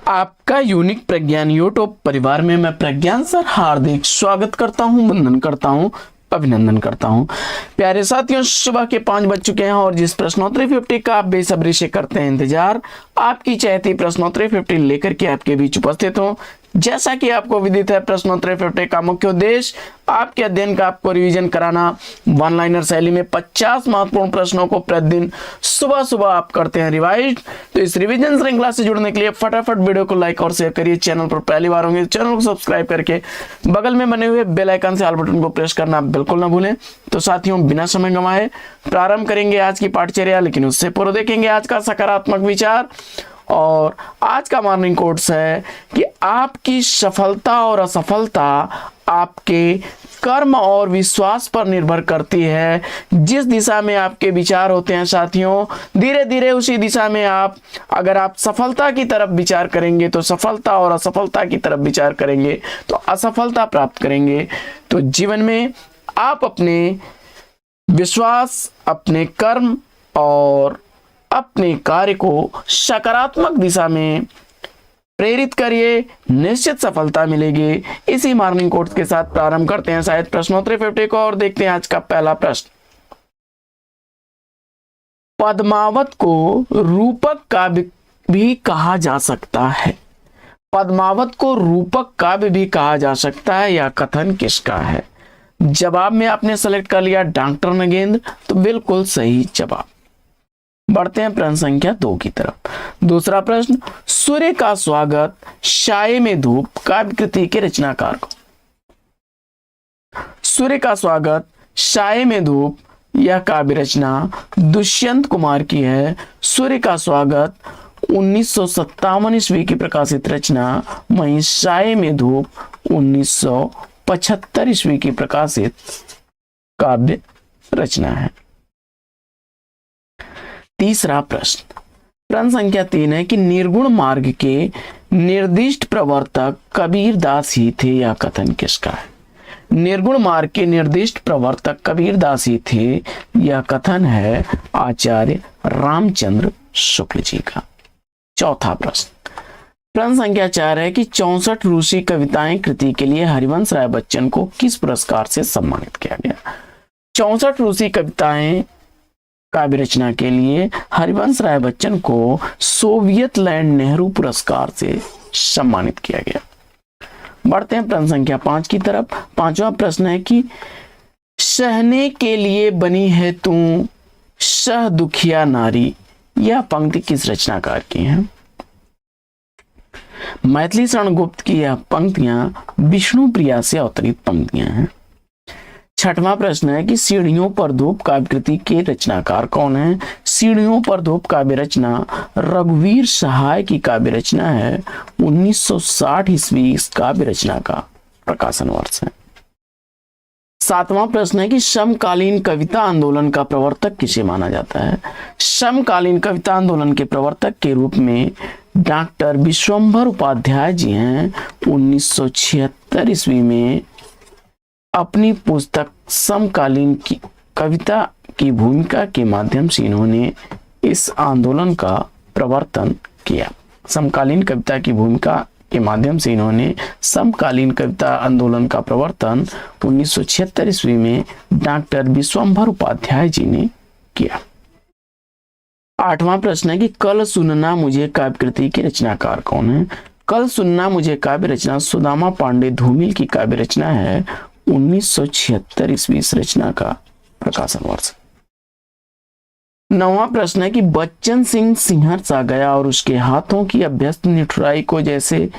आपका यूनिक प्रज्ञान यूट्यूब परिवार में मैं प्रज्ञान सर हार्दिक स्वागत करता हूं, वंदन करता हूं, अभिनंदन करता हूं। प्यारे साथियों, सुबह के 5 बज चुके हैं और जिस प्रश्नोत्तरी 50 का आप बेसब्री से करते हैं इंतजार, आपकी चहती प्रश्नोत्तरी 50 लेकर के आपके बीच उपस्थित हूं। जैसा कि आपको विदित है, प्रश्नोत्तरी 50 का मुख्य उद्देश्य आपके अध्ययन का आपको रिवीजन कराना। वन लाइनर शैली में 50 महत्वपूर्ण प्रश्नों को प्रतिदिन सुबह सुबह आप करते हैं रिवाइज। तो इस रिवीजन श्रृंखला से जुड़ने के लिए फटाफट वीडियो को लाइक और शेयर करिए। चैनल पर पहली बार होंगे चैनल को सब्सक्राइब करके बगल में बने हुए बेल आइकन से ऑल बटन को प्रेस करना बिल्कुल ना भूलें। तो साथियों, बिना समय गंवाए प्रारंभ करेंगे आज की पाठचर्या, लेकिन उससे पूर्व देखेंगे आज का सकारात्मक विचार। और आज का मॉर्निंग कोट्स है कि आपकी सफलता और असफलता आपके कर्म और विश्वास पर निर्भर करती है। जिस दिशा में आपके विचार होते हैं साथियों, धीरे धीरे उसी दिशा में अगर आप सफलता की तरफ विचार करेंगे तो सफलता, और असफलता की तरफ विचार करेंगे तो असफलता प्राप्त करेंगे। तो जीवन में आप अपने विश्वास, अपने कर्म और अपने कार्य को सकारात्मक दिशा में प्रेरित करिए, निश्चित सफलता मिलेगी। इसी मॉर्निंग कोट्स के साथ प्रारंभ करते हैं शायद प्रश्नोत्तरी 50 को और देखते हैं आज का पहला प्रश्न। पद्मावत को रूपक काव्य भी कहा जा सकता है। पद्मावत को रूपक काव्य भी कहा जा सकता है, यह कथन किसका है? जवाब में आपने सेलेक्ट कर लिया डॉक्टर नगेंद्र, तो बिल्कुल सही जवाब। बढ़ते हैं प्रश्न संख्या 2 की तरफ। दूसरा प्रश्न, सूर्य का स्वागत, साये में धूप काव्य कृति के रचनाकार को। सूर्य का स्वागत, साये में धूप, यह काव्य रचना दुष्यंत कुमार की है। सूर्य का स्वागत 1957 ईस्वी की प्रकाशित रचना, वहीं साये में धूप 1975 ईस्वी की प्रकाशित काव्य रचना है। तीसरा प्रश्न, प्रश्न संख्या 3 है कि निर्गुण मार्ग के निर्दिष्ट प्रवर्तक कबीर दास ही थे, यह कथन किसका है? निर्गुण मार्ग के निर्दिष्ट प्रवर्तक कबीर दास ही थे, यह कथन है आचार्य रामचंद्र शुक्ल जी का। चौथा प्रश्न, प्रश्न संख्या 4 है कि 64 रूसी कविताएं कृति के लिए हरिवंश राय बच्चन को किस पुरस्कार से सम्मानित किया गया? 64 रूसी कविताएं काव्य रचना के लिए हरिवंश राय बच्चन को सोवियत लैंड नेहरू पुरस्कार से सम्मानित किया गया। बढ़ते हैं प्रश्न संख्या 5 की तरफ। पांचवा प्रश्न है कि सहने के लिए बनी है तू सह दुखिया नारी, यह पंक्ति किस रचनाकार की है? मैथिली शरण गुप्त की यह पंक्तियां विष्णु प्रिया से अवतरित पंक्तियां हैं। छठवां प्रश्न है कि सीढ़ियों पर धूप काव्य कृति के रचनाकार कौन है? सीढ़ियों पर धूप काव्य रचना रघुवीर सहाय की काव्य रचना है। 1960 ईस्वी इस काव्य रचना का प्रकाशन वर्ष है। सातवां प्रश्न है कि समकालीन कविता आंदोलन का प्रवर्तक किसे माना जाता है? समकालीन कविता आंदोलन के प्रवर्तक के रूप में डॉक्टर विश्वंभर उपाध्याय जी हैं। 1976 ईस्वी में अपनी पुस्तक समकालीन की कविता की भूमिका के माध्यम से इन्होंने इस आंदोलन का प्रवर्तन किया। समकालीन कविता की भूमिका के माध्यम से इन्होंने समकालीन कविता आंदोलन का प्रवर्तन 1976 ईस्वी में डॉक्टर विश्वंभर उपाध्याय जी ने किया। आठवां प्रश्न है कि कल सुनना मुझे काव्य कृति के रचनाकार कौन है? कल सुनना मुझे काव्य रचना सुदामा पांडे धूमिल की काव्य रचना है। 1976 ईस्वी इस रचना का प्रकाशन वर्ष। नौवां प्रश्न है कि बच्चन सिंह सिंहर सा गया और उसके हाथों की अभ्यस्त निठुराई को जैसे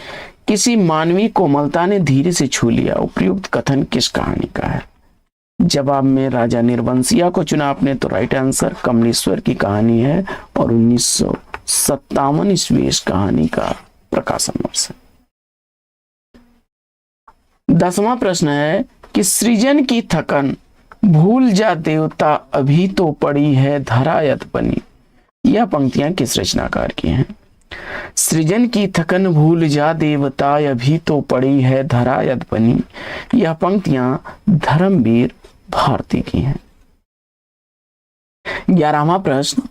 किसी मानवीय कोमलता ने धीरे से छू लिया, उपर्युक्त कथन किस कहानी का है? जवाब में राजा निर्वंशिया को चुना आपने, तो राइट आंसर कमलेश्वर की कहानी है और 1957 ईस्वी इस कहानी का प्रकाशन वर्ष है। 10वां प्रश्न है कि सृजन की थकन भूल जा देवता अभी तो पड़ी है धरा यत बनी, यह पंक्तियां किस रचनाकार की हैं? सृजन की थकन भूल जा देवता अभी तो पड़ी है धरा यत बनी, यह पंक्तियां धर्मवीर भारती की हैं। 11वां प्रश्न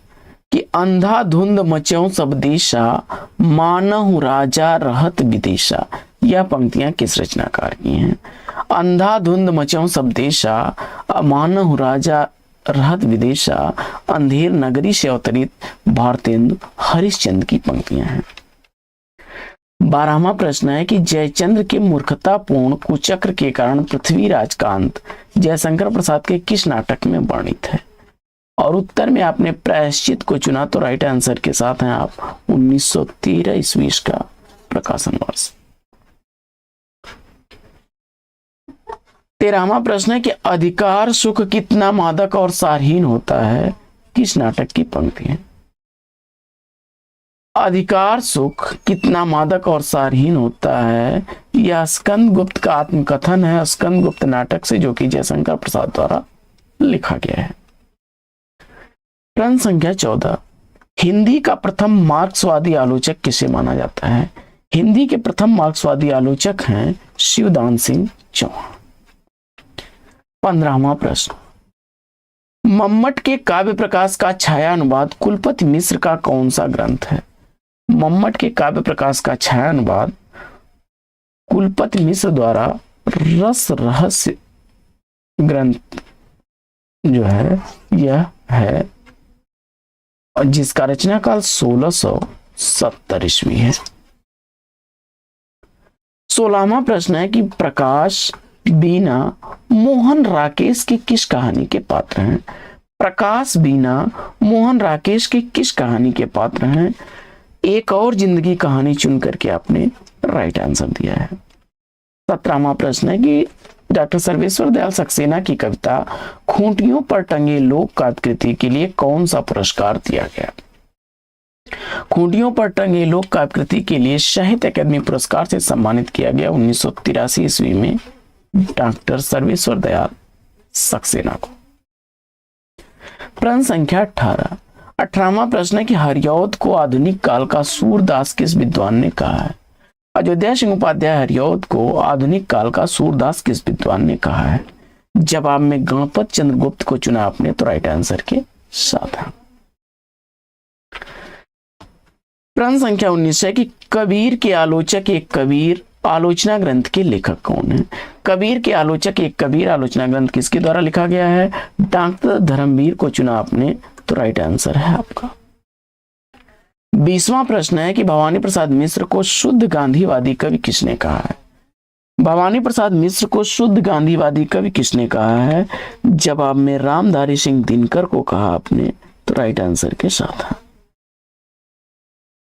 कि अंधाधुंध मचौ सब दिशा, मानहु राजा रहत विदिशा। यह पंक्तियां किस रचनाकार की हैं? अंधाधुंध मचौ सब दिशा, मानहु राजा रहत विदिशा, अंधेर नगरी से अवतरित भारतेंदु हरिश्चंद्र की पंक्तियां हैं। 12वां प्रश्न है कि जयचंद्र के मूर्खतापूर्ण कुचक्र के कारण पृथ्वीराज का अंत जयशंकर प्रसाद के किस नाटक में वर्णित है? और उत्तर में आपने प्रायश्चित को चुना, तो राइट आंसर के साथ हैं आप 1913 ईस्वी का प्रकाशन वर्ष। 13वां प्रश्न है कि अधिकार सुख कितना मादक और सारहीन होता है? किस नाटक की पंक्ति है? अधिकार सुख कितना मादक और सारहीन होता है, यह स्कंद गुप्त का आत्मकथन है, स्कंद गुप्त नाटक से, जो कि जयशंकर प्रसाद द्वारा लिखा गया है। प्रश्न संख्या 14, हिंदी का प्रथम मार्क्सवादी आलोचक किसे माना जाता है? हिंदी के प्रथम मार्क्सवादी आलोचक हैं शिवदान सिंह चौहान। 15वां प्रश्न, मम्मट के काव्य प्रकाश का छाया अनुवाद कुलपति मिश्र का कौन सा ग्रंथ है? मम्मट के काव्य प्रकाश का छाया अनुवाद कुलपति मिश्र द्वारा रस रहस्य ग्रंथ जो है यह है, और जिसका रचना काल 1670 ईस्वी है। 16वां प्रश्न है कि प्रकाश बीना मोहन राकेश की किस कहानी के पात्र हैं? प्रकाश बीना मोहन राकेश की किस कहानी के पात्र हैं? एक और जिंदगी कहानी चुन करके आपने राइट आंसर दिया है। 17वां प्रश्न है कि डॉक्टर सर्वेश्वर दयाल सक्सेना की कविता खूंटियों पर टंगे लोक काव्यकृति के लिए कौन सा पुरस्कार दिया गया? खूंटियों पर टंगे लोक काव्यकृति के लिए साहित्य अकादमी पुरस्कार से सम्मानित किया गया 1983 ईस्वी में डॉक्टर सर्वेश्वर दयाल सक्सेना को। प्रश्न संख्या 18, 18वां प्रश्न है कि हरिऔध को आधुनिक काल का सूरदास किस विद्वान ने कहा है? अयोध्या सिंह उपाध्याय हरिऔध को आधुनिक काल का सूरदास किस विद्वान ने कहा है? जवाब में गणपत चंद्र गुप्त को चुना आपने, तो राइट आंसर के साथ है। प्रश्न संख्या 19 है कि कबीर के आलोचक एक कबीर आलोचना ग्रंथ के लेखक कौन है? कबीर के आलोचक एक कबीर आलोचना ग्रंथ किसके द्वारा लिखा गया है? डॉक्टर धर्मवीर को चुना आपने, तो राइट आंसर है आपका। 20वां प्रश्न है कि भवानी प्रसाद मिश्र को शुद्ध गांधीवादी कवि किसने कहा है? भवानी प्रसाद मिश्र को शुद्ध गांधीवादी कवि किसने कहा है? जवाब में रामधारी सिंह दिनकर को कहा आपने, तो राइट आंसर के साथ है।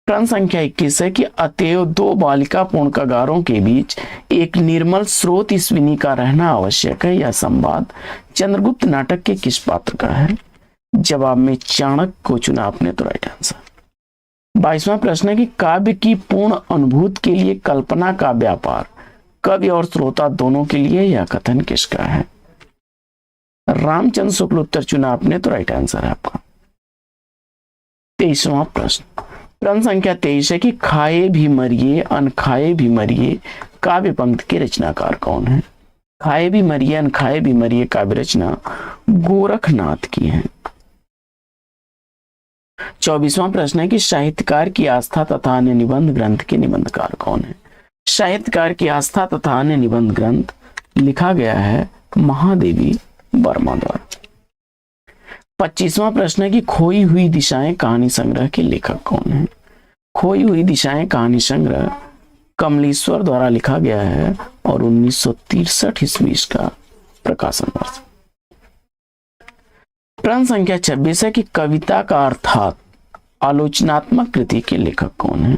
प्रश्न संख्या 21 है कि अतएव दो बालिका पूर्ण कगारों के बीच एक निर्मल स्रोत स्विनी का रहना आवश्यक है, यह संवाद चंद्रगुप्त नाटक के किस पात्र का है? जवाब में चाणक्य को चुना आपने, तो राइट आंसर। 22वां प्रश्न है कि काव्य की पूर्ण अनुभूति के लिए कल्पना का व्यापार कवि और श्रोता दोनों के लिए, यह कथन किसका है? रामचंद्र शुक्ल उत्तर चुना आपने, तो राइट आंसर है आपका। 23वां प्रश्न, प्रश्न संख्या 23 है कि खाए भी मरिए अनखाए भी मरिए काव्य पंक्ति के रचनाकार कौन है? खाए भी मरिए अनखाए भी मरिए काव्य रचना गोरखनाथ की है। 24वां प्रश्न है कि साहित्यकार की आस्था तथा अन्य निबंध ग्रंथ के निबंधकार कौन है? साहित्यकार की आस्था तथा अन्य निबंध ग्रंथ लिखा गया है महादेवी वर्मा द्वारा। 25वां प्रश्न है कि खोई हुई दिशाएं कहानी संग्रह के लेखक कौन है? खोई हुई दिशाएं कहानी संग्रह कमलेश्वर द्वारा लिखा गया है और 1963 ईस्वी का प्रकाशन वर्ष। प्रश्न संख्या 26 है कि कविता का अर्थात आलोचनात्मक कृति के लेखक कौन है?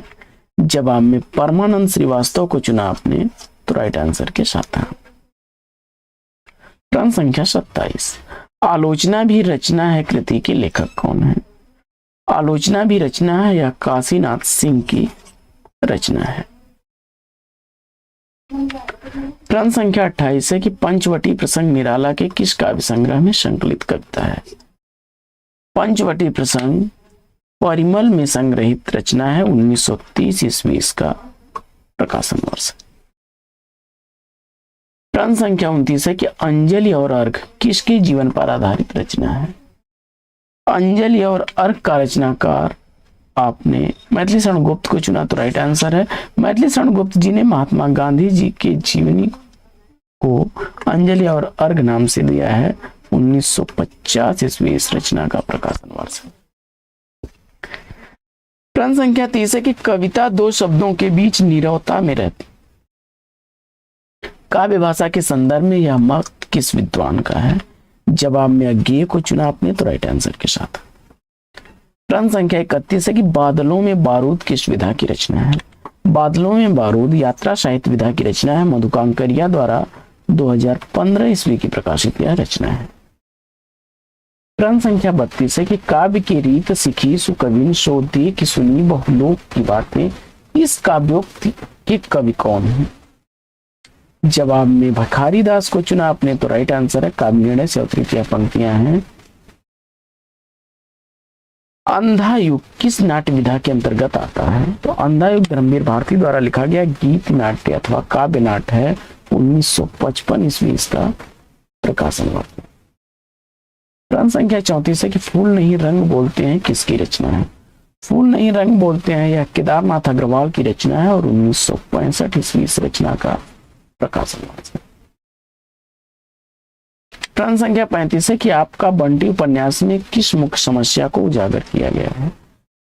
जवाब में परमानंद श्रीवास्तव को चुना आपने, तो राइट आंसर के साथ है। प्रश्न संख्या 27, आलोचना भी रचना है कृति के लेखक कौन है? आलोचना भी रचना है, या काशीनाथ सिंह की रचना है। प्रश्न संख्या 28 है कि पंचवटी प्रसंग निराला के किस काव्य संग्रह में संकलित कविता है? पंचवटी प्रसंग परिमल में संग्रहित रचना है, 1930 ईस्वी का प्रकाशन वर्ष। प्रश्न संख्या 29 है कि अंजलि और अर्घ किसके जीवन पर आधारित रचना है? अंजलि और अर्क का रचनाकार आपने मैथिली शरण गुप्त को चुना, तो राइट आंसर है मैथिली शरण गुप्त जी ने महात्मा गांधी जी के जीवनी को अंजलि और अर्घ नाम से दिया है। 1950 ईस्वी इस रचना का प्रकाशन वर्ष है। प्रश्न संख्या 30 है कि कविता दो शब्दों के बीच नीरवता में रहती। काव्य भाषा के संदर्भ में यह मत किस विद्वान का है? जवाब में अज्ञेय को चुना आपने, तो राइट आंसर के साथ। प्रश्न संख्या 31 है कि बादलों में बारूद किस विधा की रचना है? बादलों में बारूद यात्रा साहित्य विधा की रचना है। मधुकांकरिया द्वारा 2015 ईस्वी की प्रकाशित यह रचना है। प्रश्न संख्या 32 है कि काव्य की रीत सीखी सुकविन शोधे की सुनी बहुलोक की बातें, इस काव्योक्ति के कवि कौन है? जवाब में भिखारी दास को चुना आपने, तो राइट आंसर है काव्य निर्णय से अवतरित यह पंक्तियां हैं। अंधा युग किस नाट्य विधा के अंतर्गत आता है? तो अंधा युग धर्मवीर भारती द्वारा लिखा गया गीत नाट्य अथवा काव्य नाट्य है। 1955 ईस्वी इसका प्रकाशन हुआ। प्रश्न संख्या 34 है कि फूल नहीं रंग बोलते हैं किसकी रचना है? फूल नहीं रंग बोलते हैं यह केदारनाथ अग्रवाल की रचना है और 1965 ईस्वी इस रचना का प्रकाशन हुआ। प्रश्न संख्या 35 है कि आपका बंटी उपन्यास में किस मुख्य समस्या को उजागर किया गया है?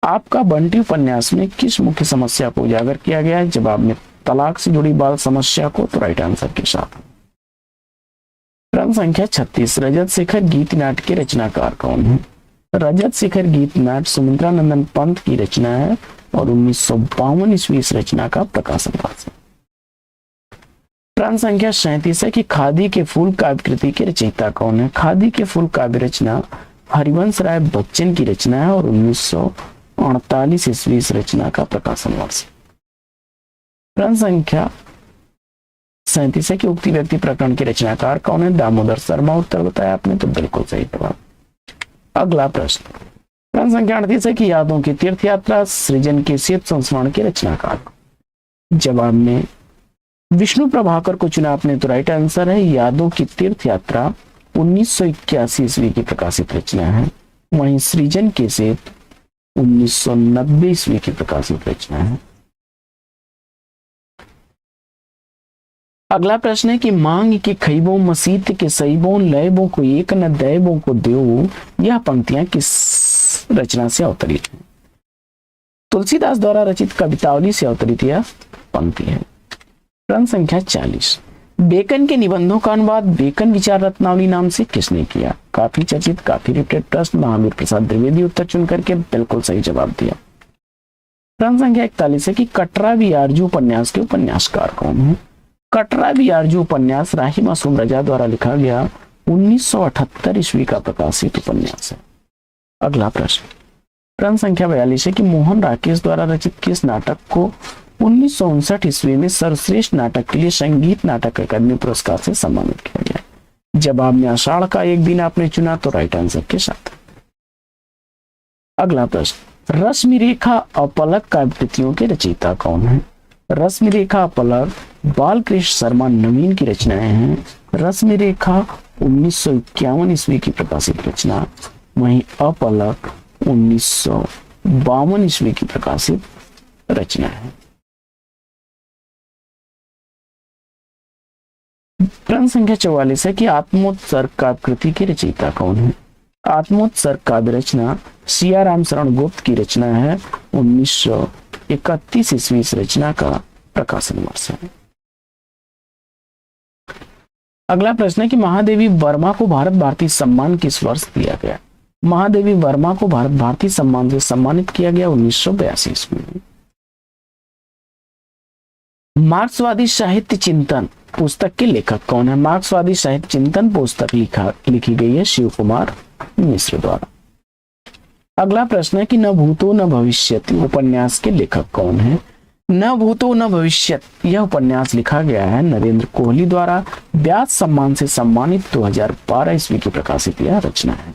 आपका बंटी उपन्यास में किस मुख्य समस्या को उजागर किया गया है? जवाब में तलाक से जुड़ी बाल समस्या को, तो राइट आंसर के साथ। प्रश्न संख्या 36 रजत शेखर गीत नाट्य के रचनाकार कौन है? रजत शेखर गीत नाट्य सुमित्रानंदन पंत की रचना है और 1952 ईस्वी इस रचना का प्रकाशन हुआ। प्रश्न संख्या 37 है कि खादी के फूल काव्य कृति के रचयिता कौन है? खादी के फूल काव्य रचना हरिवंश राय बच्चन की रचना है और 1948 ईस्वी इस रचना का प्रकाशन वर्ष। प्रश्न संख्या 37 है कि उक्ति व्यक्ति प्रकरण के रचनाकार कौन है? दामोदर शर्मा उत्तर बताया आपने, तो बिल्कुल सही जवाब। अगला प्रश्न प्रश्न संख्या 38 है कि यादों की तीर्थ यात्रा सृजन के शीत संस्मरण के रचनाकार। जवाब में विष्णु प्रभाकर को चुना आपने, तो राइट आंसर है यादों की तीर्थ यात्रा 1981 ईस्वी की प्रकाशित रचना है। वहीं सृजन के शीत 1990 ईस्वी की प्रकाशित रचना है। अगला प्रश्न है कि मांग की खईबों मसीत के सईबों लयबों को एक न दैबों को देव, यह पंक्तियां किस रचना से अवतरित है? तुलसीदास द्वारा रचित कवितावली से अवतरित यह पंक्ति है। प्रश्न संख्या 40 बेकन के निबंधों का अनुवाद बेकन विचार रत्नावली नाम से किसने किया? काफी चर्चित काफी रिपीटेड प्रश्न महावीर प्रसाद द्विवेदी उत्तर चुन करके बिल्कुल सही जवाब दिया। प्रश्न संख्या 41 है कि कटरा बियारजू उपन्यास के उपन्यासकार कौन है? कटरा बियारजू उपन्यास राही मासूम रजा द्वारा लिखा गया 1978 ईस्वी का प्रकाशित उपन्यास है। अगला प्रश्न संख्या 42 है कि मोहन राकेश द्वारा रचित किस नाटक को 1959 ईस्वी में सर्वश्रेष्ठ नाटक के लिए संगीत नाटक अकादमी पुरस्कार से सम्मानित किया गया? जवाब में आषाढ़ का एक दिन आपने चुना, तो राइट आंसर के साथ। अगला प्रश्न रश्मि रेखा अपलक काव्य कृतियों के रचयिता कौन है? रश्मि रेखा अपलक बालकृष्ण शर्मा नवीन की रचनाएं हैं। रश्मि रेखा 1951 ईस्वी की प्रकाशित रचना, वहीं अपलक 1952 ईस्वी की प्रकाशित रचना है। प्रश्न संख्या 44 है कि आत्मोत्सर्ग काव्य कृति की रचयिता कौन है? आत्मोत्सर्ग काव्य रचना सियाराम शरण गुप्त की रचना है। 1931 ईस्वी इस रचना का प्रकाशन वर्ष है। अगला प्रश्न है कि महादेवी वर्मा को भारत भारती सम्मान किस वर्ष दिया गया? महादेवी वर्मा को भारत भारती सम्मान से सम्मानित किया गया 1982 ईस्वी में। मार्क्सवादी साहित्य चिंतन पुस्तक के लेखक कौन है? मार्क्सवादी साहित्य चिंतन पुस्तक लिखी गई है शिव कुमार मिश्र द्वारा। अगला प्रश्न है कि न भूतो न भविष्यति उपन्यास के लेखक कौन है? न भूतो न भविष्यत यह उपन्यास लिखा गया है नरेंद्र कोहली द्वारा। व्यास सम्मान से सम्मानित 2012 ईस्वी की प्रकाशित यह रचना है।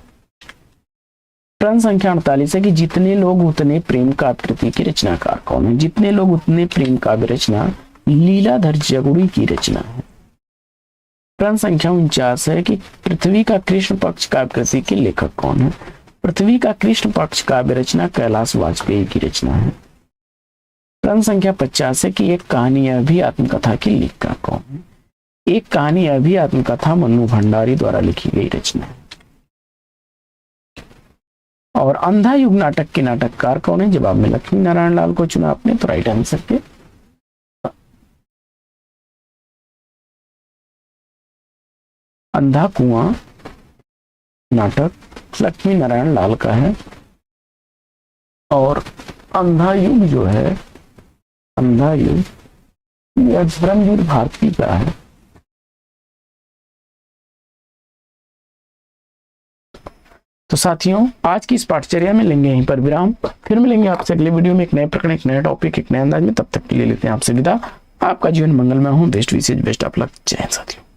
प्रश्न संख्या 48 है कि जितने लोग उतने प्रेम काव्य कृति की रचनाकार कौन है? जितने लोग उतने प्रेम काव्य रचना लीलाधर जगुड़ी की रचना है। प्रश्न संख्या 49 है कि पृथ्वी का कृष्ण पक्ष काव्य कृति के लेखक कौन है? पृथ्वी का कृष्ण पक्ष काव्य रचना कैलाश वाजपेयी की रचना है। प्रश्न संख्या 50 है कि एक कहानी अभी आत्मकथा की लेखक कौन है? एक कहानी अभी आत्मकथा मन्नू भंडारी द्वारा लिखी गई रचना है। और अंधा युग नाटक के नाटककार कौन है? जवाब में लक्ष्मी नारायण लाल को चुना आपने, तो राइट आंसर के अंधा कुआं नाटक लक्ष्मी नारायण लाल का है। और अंधा युग जो है, अंधा युग यह धर्मवीर भारती का है। तो साथियों, आज की इस पाठचर्या में लेंगे यहीं पर विराम। फिर मिलेंगे आपसे अगले वीडियो में एक नए प्रकरण, एक नया टॉपिक, एक नए अंदाज में। तब तक के लिए लेते हैं आपसे विदा। आपका जीवन मंगलमय हो। बेस्ट विशेष, बेस्ट ऑफ लक। जय हिंद साथियों।